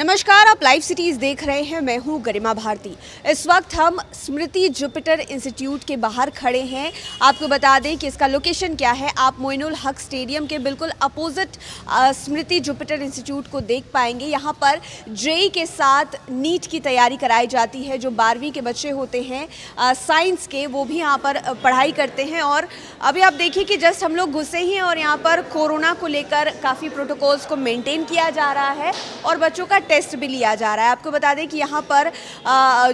नमस्कार, आप live cities देख रहे हैं। मैं हूं गरिमा भारती। इस वक्त हम स्मृति जुपिटर इंस्टीट्यूट के बाहर खड़े हैं। आपको बता दें कि इसका लोकेशन क्या है। आप मोइनुल हक स्टेडियम के बिल्कुल अपोजिट स्मृति जुपिटर इंस्टीट्यूट को देख पाएंगे। यहां पर जेईई के साथ नीट की तैयारी कराई जाती है। जो 12वीं के बच्चे होते हैं साइंस के, वो भी यहाँ पर पढ़ाई करते हैं। और अभी आप देखिए कि जस्ट हम लोग घुसे ही हैं और यहाँ पर कोरोना को लेकर काफ़ी प्रोटोकॉल्स को मेंटेन किया जा रहा है और बच्चों का टेस्ट भी लिया जा रहा है। आपको बता दें कि यहाँ पर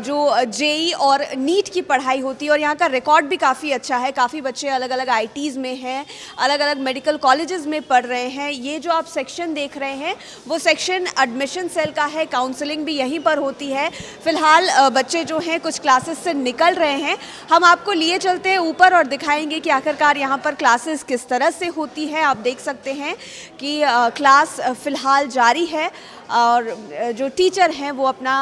जो जेईई और नीट की पढ़ाई होती है और यहाँ का रिकॉर्ड भी काफ़ी अच्छा है। काफ़ी बच्चे अलग अलग आईटीज़ में हैं, अलग अलग मेडिकल कॉलेजेस में पढ़ रहे हैं। ये जो आप सेक्शन देख रहे हैं वो सेक्शन एडमिशन सेल का है। काउंसलिंग भी यहीं पर होती है। फिलहाल बच्चे जो हैं कुछ क्लासेस से निकल रहे हैं। हम आपको लिए चलते हैं ऊपर और दिखाएंगे कि आखिरकार यहाँ पर क्लासेस किस तरह से होती है। आप देख सकते हैं कि क्लास फ़िलहाल जारी है और जो टीचर हैं वो अपना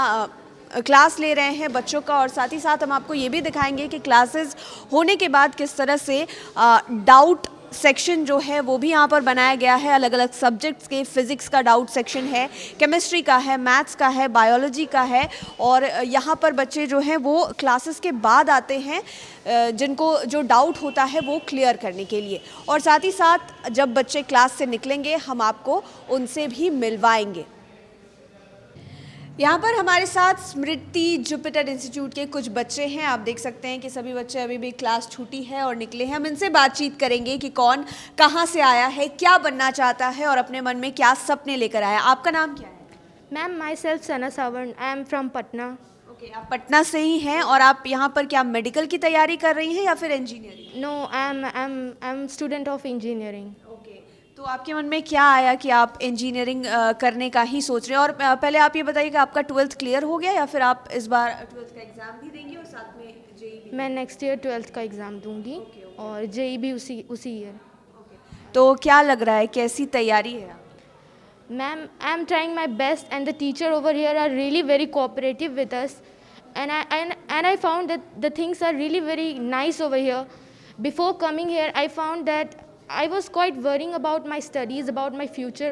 क्लास ले रहे हैं बच्चों का। और साथ ही साथ हम आपको ये भी दिखाएंगे कि क्लासेस होने के बाद किस तरह से डाउट सेक्शन जो है वो भी यहाँ पर बनाया गया है। अलग अलग सब्जेक्ट्स के, फिज़िक्स का डाउट सेक्शन है, केमिस्ट्री का है, मैथ्स का है, बायोलॉजी का है। और यहाँ पर बच्चे जो हैं वो क्लासेस के बाद आते हैं जिनको जो डाउट होता है वो क्लियर करने के लिए। और साथ ही साथ जब बच्चे क्लास से निकलेंगे हम आपको उनसे भी मिलवाएंगे। यहाँ पर हमारे साथ स्मृति जुपिटर इंस्टीट्यूट के कुछ बच्चे हैं। आप देख सकते हैं कि सभी बच्चे अभी भी क्लास छूटी है और निकले हैं। हम इनसे बातचीत करेंगे कि कौन कहाँ से आया है, क्या बनना चाहता है और अपने मन में क्या सपने लेकर आया। आपका नाम क्या है? Ma'am, my self Sana Sawant, I am from Patna. Okay, आप पटना से ही हैं और आप यहाँ पर क्या मेडिकल की तैयारी कर रही हैं या फिर engineering? No, I am student of engineering. Okay, तो आपके मन में क्या आया कि आप इंजीनियरिंग करने का ही सोच रहे हैं? और पहले आप ये बताइए कि आपका 12th क्लियर हो गया या फिर आप इस बार 12th का एग्ज़ाम भी देंगे और साथ में जेईई भी? मैं नेक्स्ट ईयर 12th का एग्ज़ाम दूंगी और जेईई भी उसी ईयर। तो क्या लग रहा है, कैसी तैयारी है आप? Ma'am, I'm trying my best, and the teacher over here are really very cooperative with us, and I found that the things are really very nice over here. Before coming here, I found that I was quite worrying about my studies, about my future,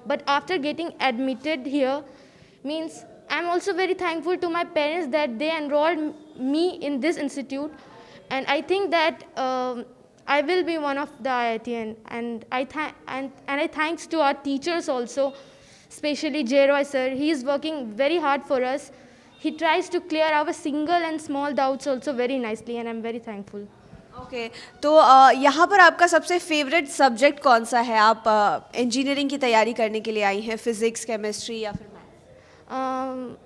but after getting admitted here, means I'm also very thankful to my parents that they enrolled me in this institute, and I think that I will be one of the IITian, and I thanks to our teachers also, especially J. Roy sir. He is working very hard for us. He tries to clear our single and small doubts also very nicely, and I'm very thankful. Okay, तो यहाँ पर आपका सबसे favourite subject कौन सा है? आप engineering की तैयारी करने के लिए आई हैं, फिज़िक्स, केमिस्ट्री या फिर maths?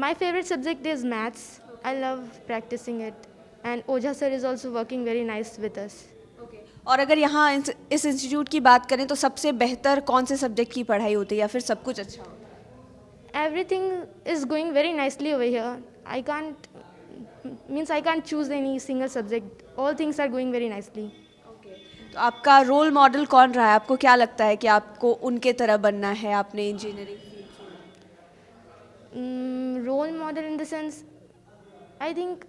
My favorite subject is maths. I love practicing it, and Oja sir is also working very nice with us. Okay, और अगर यहाँ इस इंस्टीट्यूट की बात करें तो सबसे बेहतर कौन से सब्जेक्ट की पढ़ाई होती है या फिर सब कुछ अच्छा होता है? Everything is going very nicely over here. I can't choose any single subject. All things are going very nicely. Okay, तो आपका रोल मॉडल कौन रहा है? आपको क्या लगता है कि आपको उनके तरह बनना है आपने engineering? Role model in the sense, I think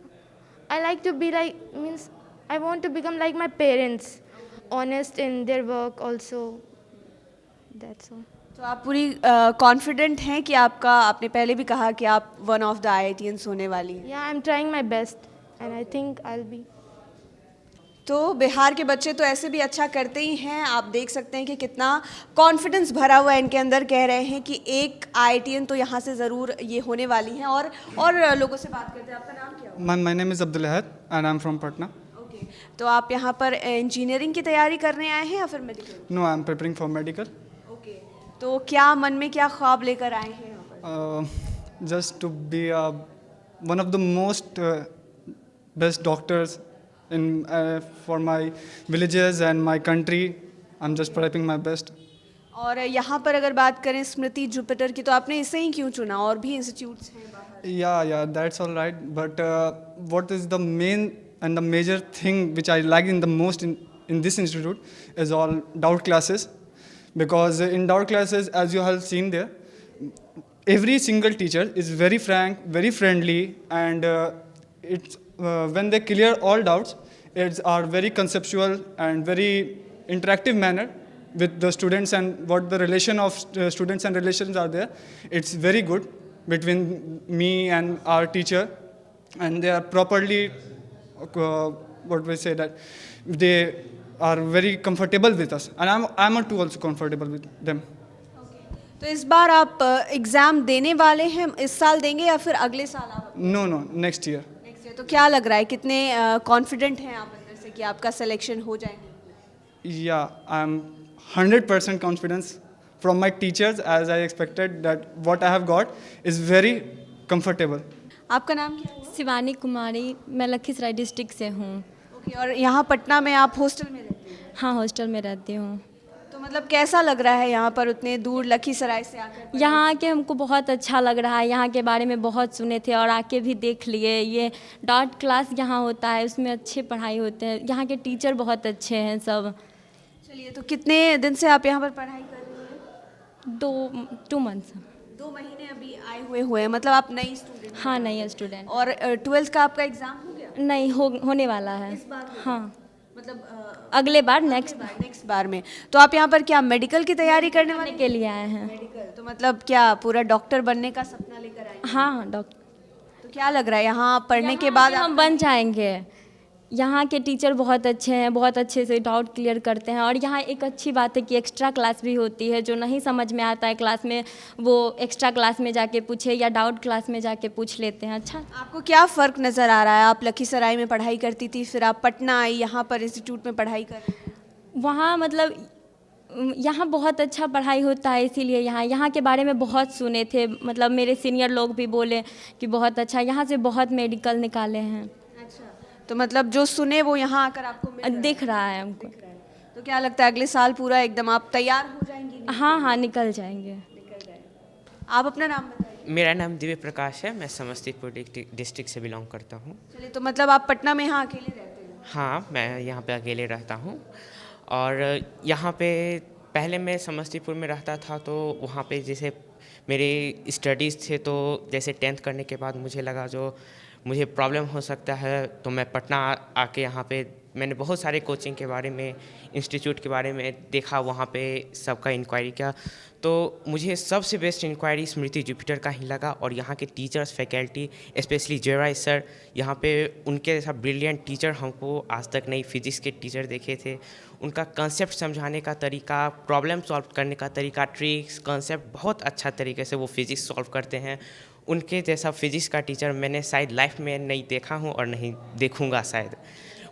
I like to be like, means I want to become like my parents, honest in their work also. That's all. तो आप पूरी कॉन्फिडेंट हैं कि आपने पहले भी कहा कि आप वन ऑफ द आईआईटीएंस होने वाली हैं? Yeah, I'm trying my best, and I think I'll be. तो बिहार के बच्चे तो ऐसे भी अच्छा करते ही हैं। आप देख सकते हैं कि कितना कॉन्फिडेंस भरा हुआ है इनके अंदर। कह रहे हैं कि एक आईआईटीएन तो यहाँ से ज़रूर ये होने वाली हैं। और लोगों से बात करते हैं। आपका नाम क्या है? My name is Abdul Ahad and I'm from Patna. Okay, तो आप यहाँ पर इंजीनियरिंग की तैयारी करने आए हैं या फिर medical? No, I'm preparing for medical. Okay, तो क्या मन में क्या ख्वाब लेकर आए हैं यहाँ पर? Just to be one of the most best doctors in for my villages and my country. I'm just preparing my best. और यहाँ पर अगर बात करें स्मृति जुपिटर की, तो आपने इसे ही क्यों चुना? और भी इंस्टीट्यूट्स हैं बाहर? Yeah, that's all right. But what is the main and the major thing which I like in the most in this institute is all doubt classes. Because in doubt classes, as you have seen there, every single teacher is very frank, very friendly, and it's when they clear all doubts, it's are very conceptual and very interactive manner with the students and what the relation of students and relations are there. It's very good between me and our teacher, and they are properly, what we say that they are very comfortable with us, and I'm too also comfortable with them. तो इस बार आप exam देने वाले हैं, इस साल देंगे या फिर अगले साल आप? No, next year. Next year. तो क्या लग रहा है, कितने कॉन्फिडेंट हैं आप अंदर से कि आपका सिलेक्शन हो जाएंगे? Yeah, I'm 100% confidence from my teachers, as I expected that what I have got is very comfortable. आपका नाम क्या है? शिवानी कुमारी, मैं लखीसराय डिस्ट्रिक्ट से हूँ। ओके, और यहाँ पटना में आप हॉस्टल में रहते हैं? हाँ, हॉस्टल में रहती हूँ। तो मतलब कैसा लग रहा है यहाँ पर उतने दूर लखीसराय से आकर? यहाँ आके हमको बहुत अच्छा लग रहा है। यहाँ के बारे में बहुत सुने थे और आके भी देख लिए। ये डॉट क्लास यहाँ होता है, उसमें अच्छे पढ़ाई होते हैं। यहाँ के टीचर बहुत अच्छे हैं सब। चलिए, तो कितने दिन से आप यहाँ पर पढ़ाई कर रहे हैं? 2 मंथ्स। 2 महीने अभी आए हुए हैं, मतलब आप नई स्टूडेंट? हाँ, नई स्टूडेंट। और 12th का आपका एग्ज़ाम हो गया? नहीं, होने वाला है। इस बार होगा? हाँ, मतलब अगले बार नेक्स्ट बार में। तो आप यहाँ पर क्या मेडिकल की तैयारी करने वाले? के लिए आए हैं। मेडिकल, तो मतलब क्या पूरा डॉक्टर बनने का सपना लेकर आए? हाँ, डॉक्टर। तो क्या लग रहा है यहाँ पढ़ने के बाद हम बन जाएंगे। यहाँ के टीचर बहुत अच्छे हैं, बहुत अच्छे से डाउट क्लियर करते हैं। और यहाँ एक अच्छी बात है कि एक्स्ट्रा क्लास भी होती है। जो नहीं समझ में आता है क्लास में, वो एक्स्ट्रा क्लास में जाके पूछे या डाउट क्लास में जाके पूछ लेते हैं। अच्छा, आपको क्या फ़र्क नज़र आ रहा है? आप लखीसराय में पढ़ाई करती थी, फिर आप पटना आई, यहाँ पर इंस्टीट्यूट में पढ़ाई कर रही हैं। वहाँ मतलब यहाँ बहुत अच्छा पढ़ाई होता है, इसीलिए यहाँ के बारे में बहुत सुने थे। मतलब मेरे सीनियर लोग भी बोले कि बहुत अच्छा, यहाँ से बहुत मेडिकल निकाले हैं। अच्छा, तो मतलब जो सुने वो यहाँ आकर आपको मिल रहा है? दिख रहा है हमको। तो क्या लगता है अगले साल पूरा एकदम आप तैयार हो जाएंगी? हाँ, निकल जाएंगे। आप अपना नाम बताइए। मेरा नाम दिव्य प्रकाश है, मैं समस्तीपुर डिस्ट्रिक्ट से बिलोंग करता हूँ। चलिए, तो मतलब आप पटना में यहाँ अकेले रहते हैं? हाँ, मैं यहाँ पे अकेले रहता हूँ। और यहाँ पे पहले मैं समस्तीपुर में रहता था, तो वहाँ पे जैसे मेरे स्टडीज़ थे, तो जैसे 10th करने के बाद मुझे लगा जो मुझे प्रॉब्लम हो सकता है, तो मैं पटना आके यहाँ पे मैंने बहुत सारे कोचिंग के बारे में, इंस्टीट्यूट के बारे में देखा, वहाँ पे सबका इंक्वायरी किया, तो मुझे सबसे बेस्ट इंक्वायरी स्मृति जुपिटर का ही लगा। और यहाँ के teachers, faculty, specially Jayraj sir, यहाँ पे उनके जैसा ब्रिलियंट टीचर हमको आज तक नहीं फिजिक्स के टीचर देखे थे। उनका कंसेप्ट समझाने का तरीका, प्रॉब्लम सॉल्व करने का तरीका, ट्रिक्स, कंसेप्ट बहुत अच्छा तरीके से वो फिजिक्स सॉल्व करते हैं। उनके जैसा फिजिक्स का टीचर मैंने शायद लाइफ में नहीं देखा हूँ और नहीं देखूँगा शायद।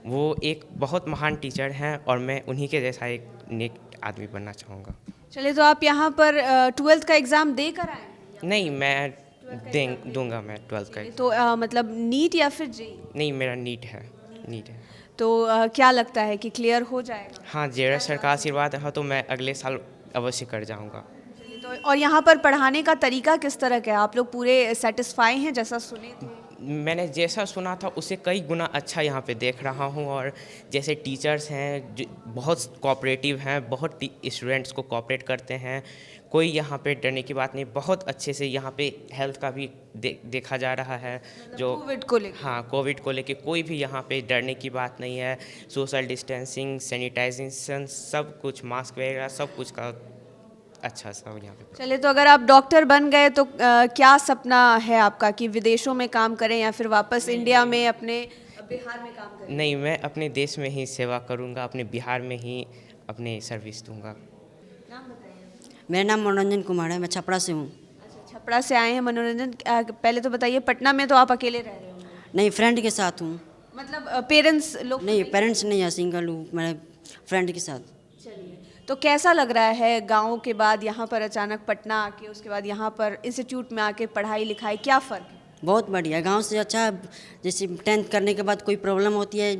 वो एक बहुत महान टीचर हैं और मैं उन्हीं के जैसा एक नेक आदमी बनना चाहूँगा। चलिए, तो आप यहाँ पर 12th का एग्ज़ाम दे कर आए? नहीं, मैं दूंगा मैं 12th का। तो मतलब नीट या फिर जेईई? नहीं, मेरा नीट है। तो क्या लगता है कि क्लियर हो जाएगा? हाँ, जयराज सर का आशीर्वाद है तो मैं अगले साल अवश्य कर जाऊँगा। तो और यहाँ पर पढ़ाने का तरीका किस तरह का है? आप लोग पूरे सेटिस्फाई हैं जैसा सुने थे? मैंने जैसा सुना था उससे कई गुना अच्छा यहाँ पे देख रहा हूँ। और जैसे टीचर्स हैं जो बहुत कोऑपरेटिव हैं, बहुत स्टूडेंट्स को कोऑपरेट करते हैं, कोई यहाँ पे डरने की बात नहीं। बहुत अच्छे से यहाँ पे हेल्थ का भी देखा जा रहा है, जो कोविड को लेकर। हाँ, कोविड को लेके कोई भी यहाँ पे डरने की बात नहीं है। सोशल डिस्टेंसिंग, सैनिटाइजेशन, सब कुछ, मास्क वगैरह सब कुछ का अच्छा सा यहाँ पे। चलिए, तो अगर आप डॉक्टर बन गए तो क्या सपना है आपका कि विदेशों में काम करें या फिर वापस इंडिया में अपने बिहार में काम करें? नहीं, मैं अपने देश में ही सेवा करूँगा, अपने बिहार में ही अपने सर्विस दूँगा। नाम बताइए। मेरा नाम मनोरंजन कुमार है, मैं छपरा से हूँ। अच्छा, छपरा से आए हैं मनोरंजन। पहले तो बताइए, पटना में तो आप अकेले रह रहे होंगे? नहीं, फ्रेंड के साथ हूँ। मतलब पेरेंट्स लोग? नहीं, पेरेंट्स नहीं है, सिंगल हूँ, मैं फ्रेंड के साथ। चलिए, तो कैसा लग रहा है गाँव के बाद यहाँ पर अचानक पटना आके, उसके बाद यहाँ पर इंस्टीट्यूट में आके पढ़ाई लिखाई, क्या फ़र्क है? बहुत बढ़िया, गांव से अच्छा। जैसे 10th करने के बाद कोई प्रॉब्लम होती है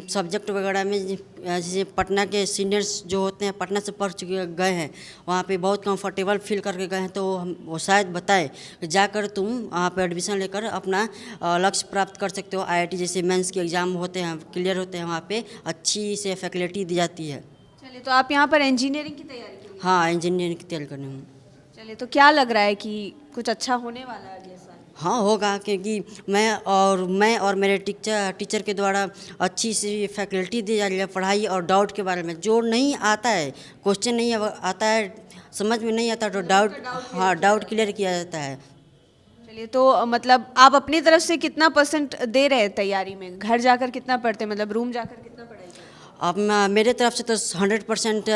सब्जेक्ट वगैरह में, जैसे पटना के सीनियर्स जो होते हैं, पटना से पढ़ चुके गए हैं, वहाँ पे बहुत कंफर्टेबल फील करके गए हैं, तो वो शायद बताए कि जाकर तुम वहाँ पे एडमिशन लेकर अपना लक्ष्य प्राप्त कर सकते हो। IIT जैसे मेंस के एग्ज़ाम होते हैं, क्लियर होते हैं, वहाँ पे अच्छी से फैकल्टी दी जाती है। चलिए, तो आप यहाँ पर इंजीनियरिंग की तैयारी कर रहे हैं? हाँ, इंजीनियरिंग की तैयारी करनी हूँ। चलिए, तो क्या लग रहा है कि कुछ अच्छा होने वाला है अगले साल? हाँ होगा, क्योंकि मैं और मेरे टीचर के द्वारा अच्छी सी फैकल्टी दी जा रही है पढ़ाई और डाउट के बारे में। जो नहीं आता है, क्वेश्चन नहीं आता है, समझ में नहीं आता तो डाउट क्लियर किया जाता है। चलिए, तो मतलब आप अपनी तरफ से कितना % दे रहे हैं तैयारी में? घर जाकर कितना पढ़ते हैं, मतलब रूम जाकर कितना पढ़ाई करते हैं? अब मेरे तरफ से तो 100%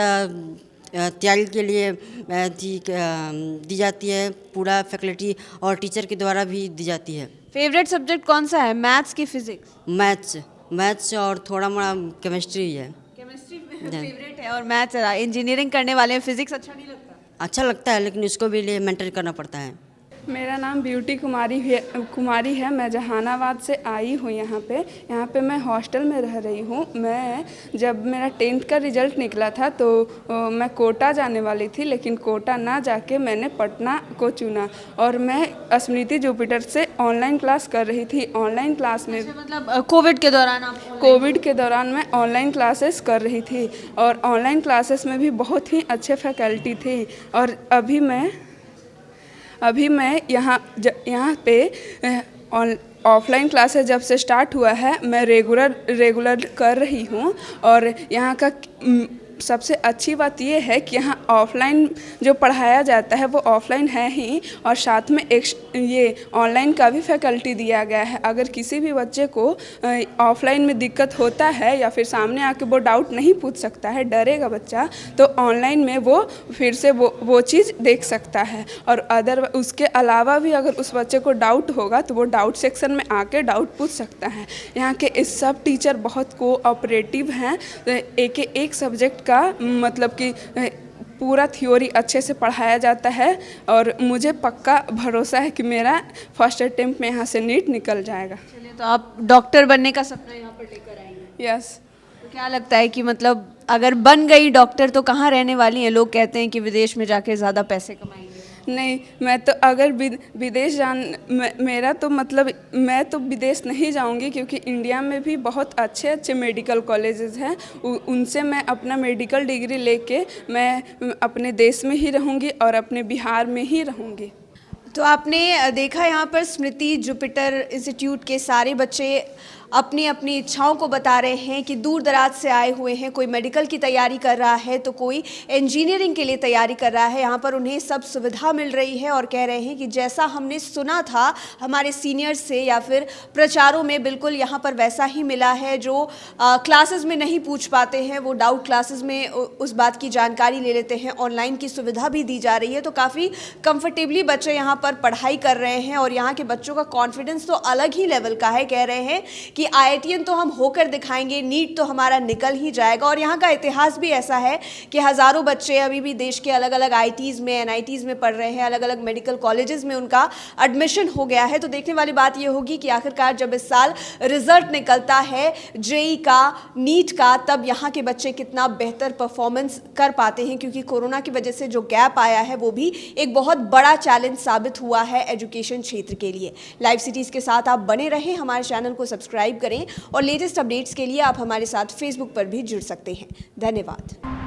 तैयारी के लिए दी जाती है, पूरा फैकल्टी और टीचर के द्वारा भी दी जाती है। फेवरेट सब्जेक्ट कौन सा है, मैथ्स की फिजिक्स? मैथ्स और थोड़ा मोड़ा केमिस्ट्री है। केमिस्ट्री फेवरेट है और मैथ्स इंजीनियरिंग करने वाले हैं, फिजिक्स अच्छा नहीं लगता? अच्छा लगता है, लेकिन इसको भी लिए मेंटेन करना पड़ता है। मेरा नाम ब्यूटी कुमारी है। मैं जहानाबाद से आई हूँ यहाँ पे मैं हॉस्टल में रह रही हूँ। मैं जब मेरा 10th का रिज़ल्ट निकला था तो मैं कोटा जाने वाली थी, लेकिन कोटा ना जाके मैंने पटना को चुना और मैं स्मृति जुपिटर से ऑनलाइन क्लास कर रही थी। ऑनलाइन क्लास में मतलब कोविड के दौरान आप? कोविड के दौरान मैं ऑनलाइन क्लासेस कर रही थी और ऑनलाइन क्लासेस में भी बहुत ही अच्छे फैकल्टी थे। और अभी मैं यहाँ पे ऑफलाइन क्लासेस जब से स्टार्ट हुआ है, मैं रेगुलर कर रही हूँ। और यहाँ का सबसे अच्छी बात ये है कि यहाँ ऑफलाइन जो पढ़ाया जाता है वो ऑफलाइन है ही, और साथ में ये ऑनलाइन का भी फैकल्टी दिया गया है। अगर किसी भी बच्चे को ऑफलाइन में दिक्कत होता है या फिर सामने आके वो डाउट नहीं पूछ सकता है, डरेगा बच्चा, तो ऑनलाइन में वो फिर से वो चीज़ देख सकता है। और उसके अलावा भी अगर उस बच्चे को डाउट होगा तो वो डाउट सेक्शन में आके डाउट पूछ सकता है। यहाँ के इस सब टीचर बहुत कोऑपरेटिव हैं। एक सब्जेक्ट का मतलब कि पूरा थ्योरी अच्छे से पढ़ाया जाता है और मुझे पक्का भरोसा है कि मेरा फर्स्ट अटेम्प्ट में यहाँ से नीट निकल जाएगा। चलिए, तो आप डॉक्टर बनने का सपना यहाँ पर लेकर आएंगे? यस। तो क्या लगता है कि मतलब अगर बन गई डॉक्टर तो कहाँ रहने वाली हैं? लोग कहते हैं कि विदेश में जाके ज़्यादा पैसे कमाएंगे। नहीं, मैं तो अगर विदेश मेरा तो मतलब मैं तो विदेश नहीं जाऊंगी, क्योंकि इंडिया में भी बहुत अच्छे मेडिकल कॉलेजेस हैं। उनसे मैं अपना मेडिकल डिग्री लेके मैं अपने देश में ही रहूंगी और अपने बिहार में ही रहूंगी। तो आपने देखा यहाँ पर स्मृति जुपिटर इंस्टीट्यूट के सारे बच्चे अपनी अपनी इच्छाओं को बता रहे हैं कि दूर दराज से आए हुए हैं। कोई मेडिकल की तैयारी कर रहा है तो कोई इंजीनियरिंग के लिए तैयारी कर रहा है। यहाँ पर उन्हें सब सुविधा मिल रही है और कह रहे हैं कि जैसा हमने सुना था हमारे सीनियर्स से या फिर प्रचारों में, बिल्कुल यहाँ पर वैसा ही मिला है। जो क्लासेस में नहीं पूछ पाते हैं वो डाउट क्लासेस में उस बात की जानकारी ले लेते हैं। ऑनलाइन की सुविधा भी दी जा रही है, तो काफ़ी कंफर्टेबली बच्चे यहाँ पर पढ़ाई कर रहे हैं और यहाँ के बच्चों का कॉन्फिडेंस तो अलग ही लेवल का है। कह रहे हैं कि IITian तो हम होकर दिखाएंगे, नीट तो हमारा निकल ही जाएगा। और यहाँ का इतिहास भी ऐसा है कि हज़ारों बच्चे अभी भी देश के अलग अलग IITs में, NITs में पढ़ रहे हैं, अलग अलग मेडिकल कॉलेजेस में उनका एडमिशन हो गया है। तो देखने वाली बात ये होगी कि आखिरकार जब इस साल रिजल्ट निकलता है JEE का, नीट का, तब यहाँ के बच्चे कितना बेहतर परफॉर्मेंस कर पाते हैं, क्योंकि कोरोना की वजह से जो गैप आया है वो भी एक बहुत बड़ा चैलेंज साबित हुआ है एजुकेशन क्षेत्र के लिए। लाइव सिटीज़ के साथ आप बने रहें, हमारे चैनल को सब्सक्राइब करें और लेटेस्ट अपडेट्स के लिए आप हमारे साथ फेसबुक पर भी जुड़ सकते हैं। धन्यवाद।